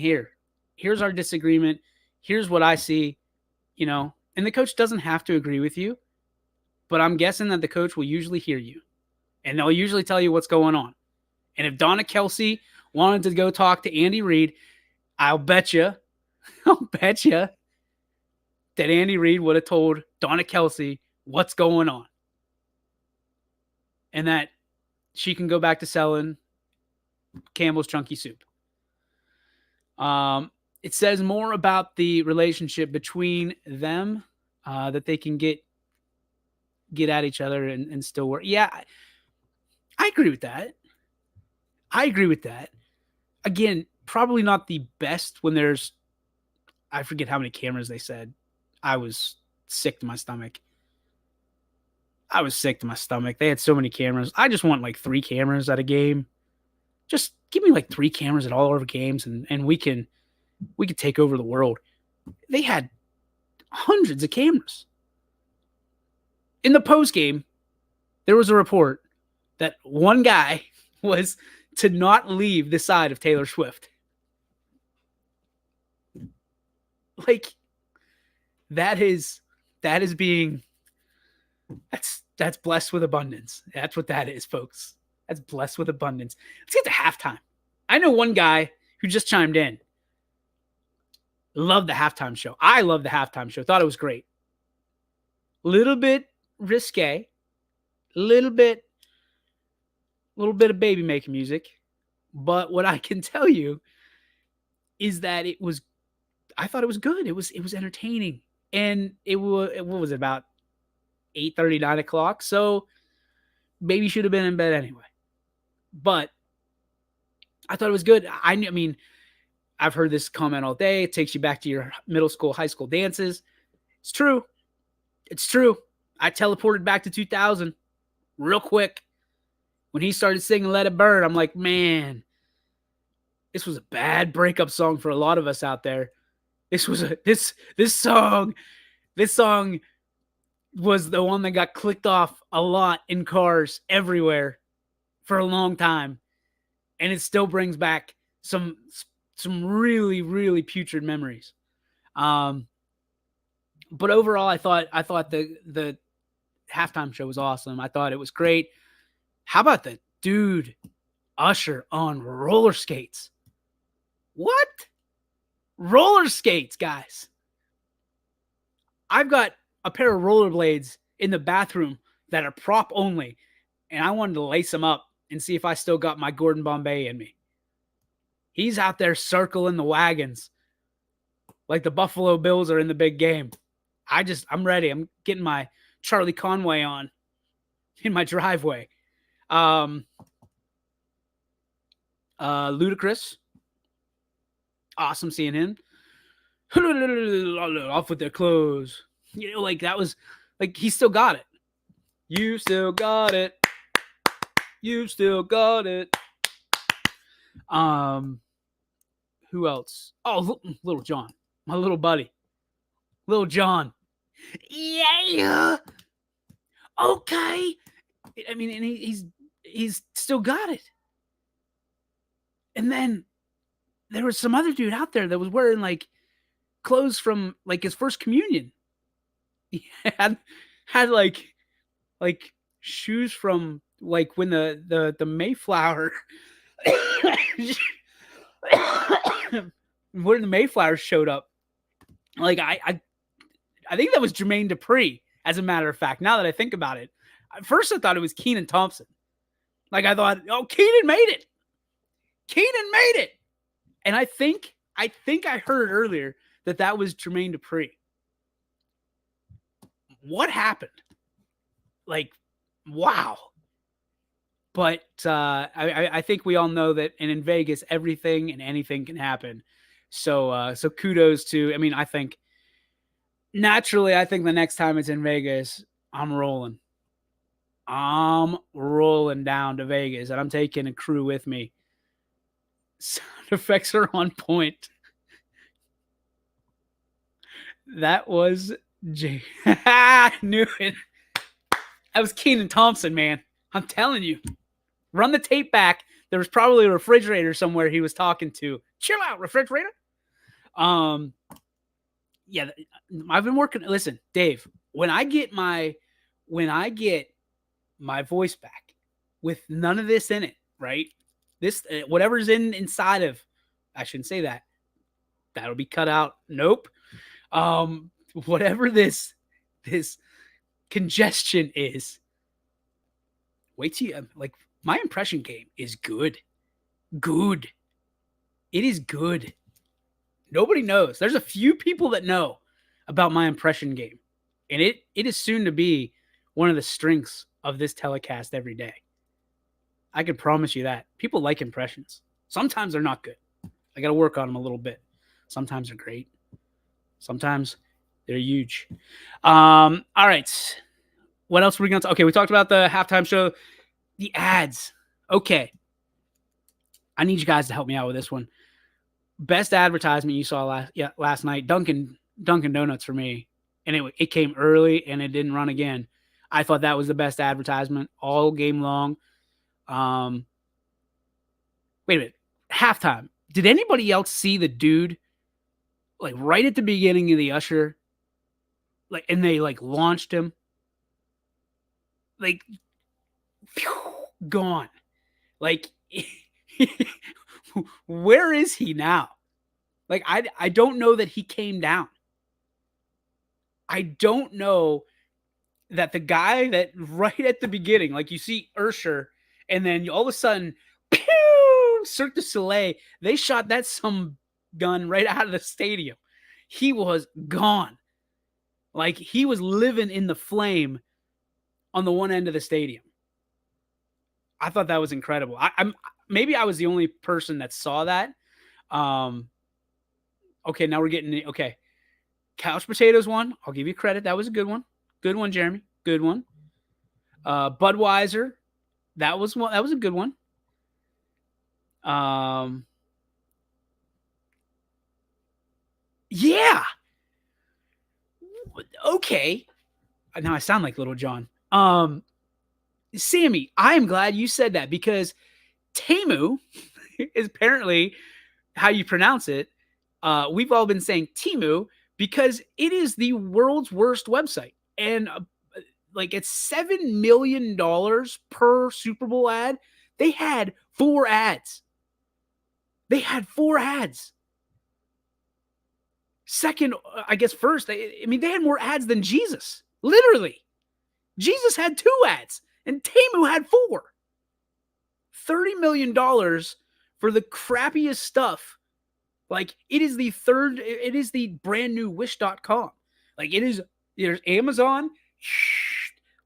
here's our disagreement. Here's what I see, and the coach doesn't have to agree with you, but I'm guessing that the coach will usually hear you, and they'll usually tell you what's going on. And if Donna Kelce wanted to go talk to Andy Reid, I'll bet you that Andy Reid would have told Donna Kelce what's going on. And that she can go back to selling Campbell's Chunky Soup. It says more about the relationship between them, that they can get at each other and still work. Yeah, I agree with that. Again, probably not the best when there's, I forget how many cameras they said. I was sick to my stomach. They had so many cameras. I just want like 3 cameras at a game. Just give me like 3 cameras at all of our games, and we could take over the world. They had hundreds of cameras. In the post game, there was a report that one guy was to not leave the side of Taylor Swift. Like, that's blessed with abundance. That's what that is, folks. That's blessed with abundance. Let's get to halftime. I know one guy who just chimed in. Loved the halftime show. I loved the halftime show. Thought it was great. Little bit risque. Little bit of baby making music. But what I can tell you is that I thought it was good. It was entertaining. and what was it, about 8:30, 9 o'clock? So maybe should have been in bed anyway. But I thought it was good. I mean, I've heard this comment all day. It takes you back to your middle school, high school dances. It's true. It's true. I teleported back to 2000 real quick. When he started singing Let It Burn, I'm like, man, this was a bad breakup song for a lot of us out there. This song was the one that got clicked off a lot in cars everywhere for a long time. And it still brings back some really, really putrid memories. But overall, I thought the halftime show was awesome. I thought it was great. How about the dude Usher on roller skates? What? Roller skates, guys. I've got a pair of rollerblades in the bathroom that are prop only, and I wanted to lace them up and see if I still got my Gordon Bombay in me. He's out there circling the wagons like the Buffalo Bills are in the big game. I'm ready. I'm getting my Charlie Conway on in my driveway. Ludacris. Awesome seeing him. Off with their clothes. You know, like that was like he still got it. You still got it. You still got it. Who else? Oh, Little John. My little buddy. Little John. Yeah. Okay. I mean, and he's still got it. And then there was some other dude out there that was wearing like clothes from like his first communion. He had like shoes from like when the Mayflower when the Mayflower showed up. Like I think that was Jermaine Dupri, as a matter of fact. Now that I think about it, at first I thought it was Kenan Thompson. Like I thought, oh, Kenan made it. Kenan made it. And I think I heard earlier that was Jermaine Dupri. What happened? Like, wow. But I think we all know that, and in Vegas, everything and anything can happen. So kudos to. I mean, I think naturally, I think the next time it's in Vegas, I'm rolling. I'm rolling down to Vegas, and I'm taking a crew with me. Sound effects are on point. That was I knew it. That was Kenan Thompson, man. I'm telling you. Run the tape back. There was probably a refrigerator somewhere he was talking to. Chill out, refrigerator. Yeah, I've been working. Listen, Dave, when I get my voice back with none of this in it, right? This whatever's inside of, I shouldn't say that. That'll be cut out. Nope. Whatever this congestion is, wait till you like my impression game is good. Good. It is good. Nobody knows. There's a few people that know about my impression game. And it is soon to be one of the strengths of this telecast every day. I can promise you that. People like impressions. Sometimes they're not good. I got to work on them a little bit. Sometimes they're great. Sometimes they're huge. All right. What else were we going to talk? Okay, we talked about the halftime show. The ads. Okay. I need you guys to help me out with this one. Best advertisement you saw last night, Dunkin' Donuts for me. And it came early and it didn't run again. I thought that was the best advertisement all game long. Wait a minute. Halftime. Did anybody else see the dude like right at the beginning of the Usher? Like, and they like launched him. Like, phew, gone. Like, where is he now? Like, I don't know that he came down. I don't know that the guy that right at the beginning, like you see Usher, and then all of a sudden, pew, Cirque du Soleil, they shot that some gun right out of the stadium. He was gone. Like he was living in the flame on the one end of the stadium. I thought that was incredible. I'm maybe I was the only person that saw that. Um, okay, now we're getting okay. Couch Potatoes one. I'll give you credit. That was a good one. Good one, Jeremy. Good one. Budweiser. That was one. That was a good one. Yeah. Okay. Now I sound like Little John. Sammy, I am glad you said that because Temu is apparently how you pronounce it. We've all been saying Temu because it is the world's worst website. And like it's $7 million per Super Bowl ad. They had 4 ads. They had 4 ads. Second, I guess first, they had more ads than Jesus. Literally. Jesus had 2 ads and Temu had 4. $30 million for the crappiest stuff. Like it is the brand new wish.com. Like there's Amazon,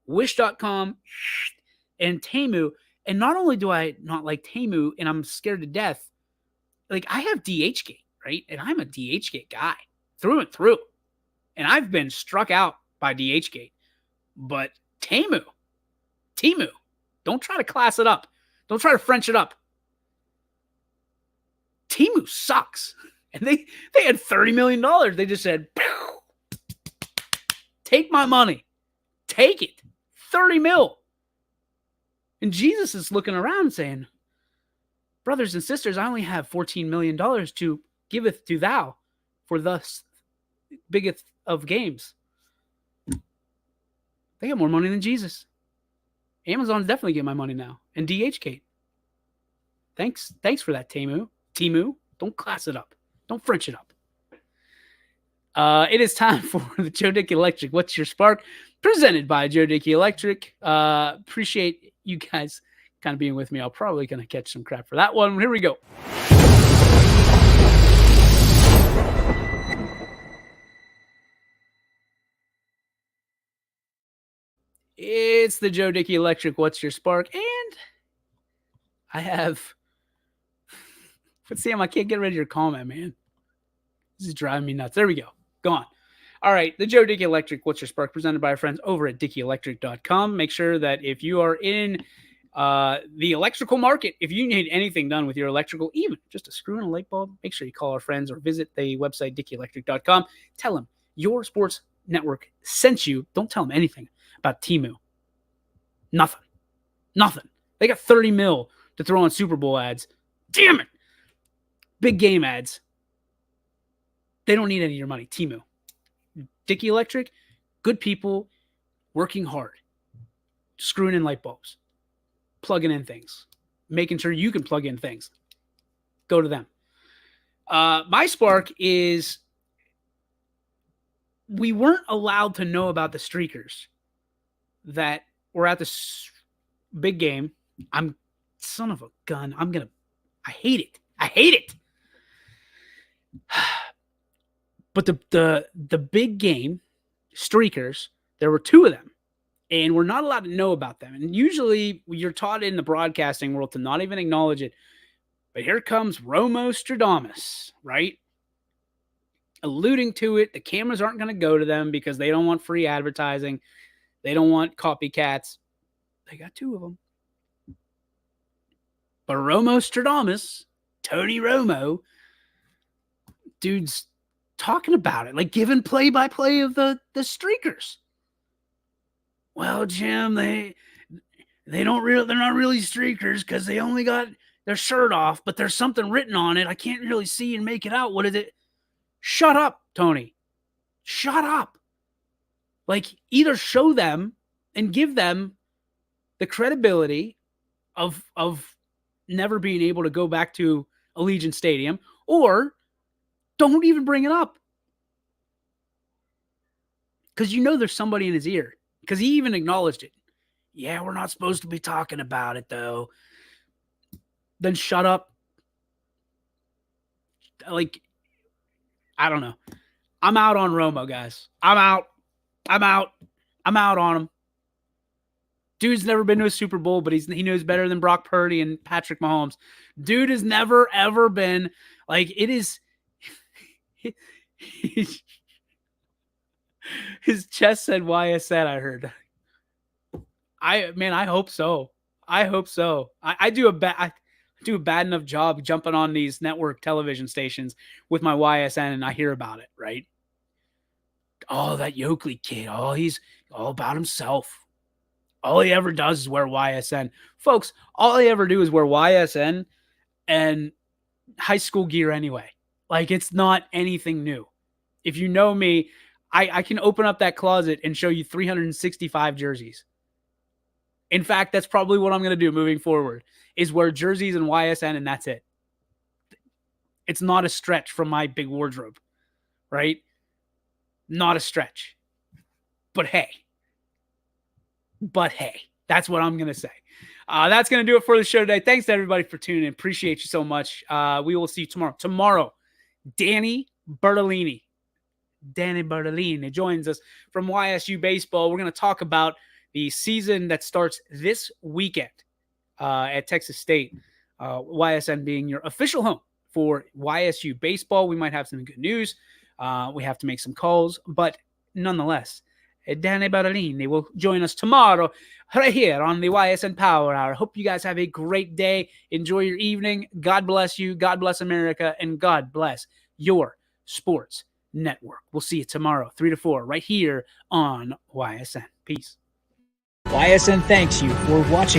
wish.com, and Temu. And not only do I not like Temu and I'm scared to death, like I have DHgate, right? And I'm a DHgate guy through and through. And I've been struck out by DHgate. But Temu, don't try to class it up. Don't try to French it up. Temu sucks. And they had $30 million. They just said, take my money. Take it. 30 mil. And Jesus is looking around saying, brothers and sisters, I only have $14 million to giveth to thou for thus biggest of games. They got more money than Jesus. Amazon's definitely getting my money now. And DHgate. Thanks for that, Temu. Don't class it up. Don't French it up. It is time for the Joe Dickey Electric. What's your spark? Presented by Joe Dickey Electric. Appreciate you guys kind of being with me. I'll probably going to catch some crap for that one. Here we go. It's the Joe Dickey Electric. What's your spark? And I have... But Sam, I can't get rid of your comment, man. This is driving me nuts. There we go. Go on. All right. The Joe Dickey Electric, What's Your Spark? Presented by our friends over at DickeyElectric.com. Make sure that if you are in the electrical market, if you need anything done with your electrical, even just a screw in a light bulb, make sure you call our friends or visit the website, DickeyElectric.com. Tell them your sports network sent you. Don't tell them anything about Temu. Nothing. They got 30 mil to throw on Super Bowl ads. Damn it. Big game ads. They don't need any of your money. Temu. Dickey Electric, good people, working hard, screwing in light bulbs, plugging in things, making sure you can plug in things. Go to them. My spark is we weren't allowed to know about the streakers that were at this big game. I'm son of a gun. I hate it. But the big game streakers, there were 2 of them, and we're not allowed to know about them. And usually you're taught in the broadcasting world to not even acknowledge it. But here comes Romo Stradamus, right? Alluding to it. The cameras aren't going to go to them because they don't want free advertising. They don't want copycats. They got 2 of them. But Romo Stradamus, Tony Romo, dude's talking about it, like giving play-by-play of the streakers. Well, Jim, they're not really streakers because they only got their shirt off, but there's something written on it. I can't really see and make it out. What is it? Shut up, Tony. Shut up. Like, either show them and give them the credibility of never being able to go back to Allegiant Stadium, or don't even bring it up. Because there's somebody in his ear. Because he even acknowledged it. Yeah, we're not supposed to be talking about it, though. Then shut up. Like, I don't know. I'm out on Romo, guys. I'm out. I'm out. I'm out on him. Dude's never been to a Super Bowl, but he knows better than Brock Purdy and Patrick Mahomes. Dude has never, ever been like it is. His chest said YSN, I heard. I hope so. I hope so. I do a bad enough job jumping on these network television stations with my YSN and I hear about it, right? Oh, that Yoakley kid. Oh, he's all about himself. All he ever does is wear YSN. Folks, all he ever do is wear YSN and high school gear anyway. Like, it's not anything new. If you know me, I can open up that closet and show you 365 jerseys. In fact, that's probably what I'm going to do moving forward, is wear jerseys and YSN, and that's it. It's not a stretch from my big wardrobe, right? Not a stretch. But hey, that's what I'm going to say. That's going to do it for the show today. Thanks to everybody for tuning in. Appreciate you so much. We will see you tomorrow. Tomorrow, Danny Bertolini joins us from YSU Baseball. We're going to talk about the season that starts this weekend at Texas State. YSN being your official home for YSU Baseball. We might have some good news. We have to make some calls, but nonetheless, Danny Bertolini will join us tomorrow right here on the Ysn Power Hour. Hope you guys have a great day. Enjoy your evening. God bless you. God bless America. And God bless your sports network. We'll see you tomorrow, 3 to 4, right here on YSN. Peace. YSN thanks you for watching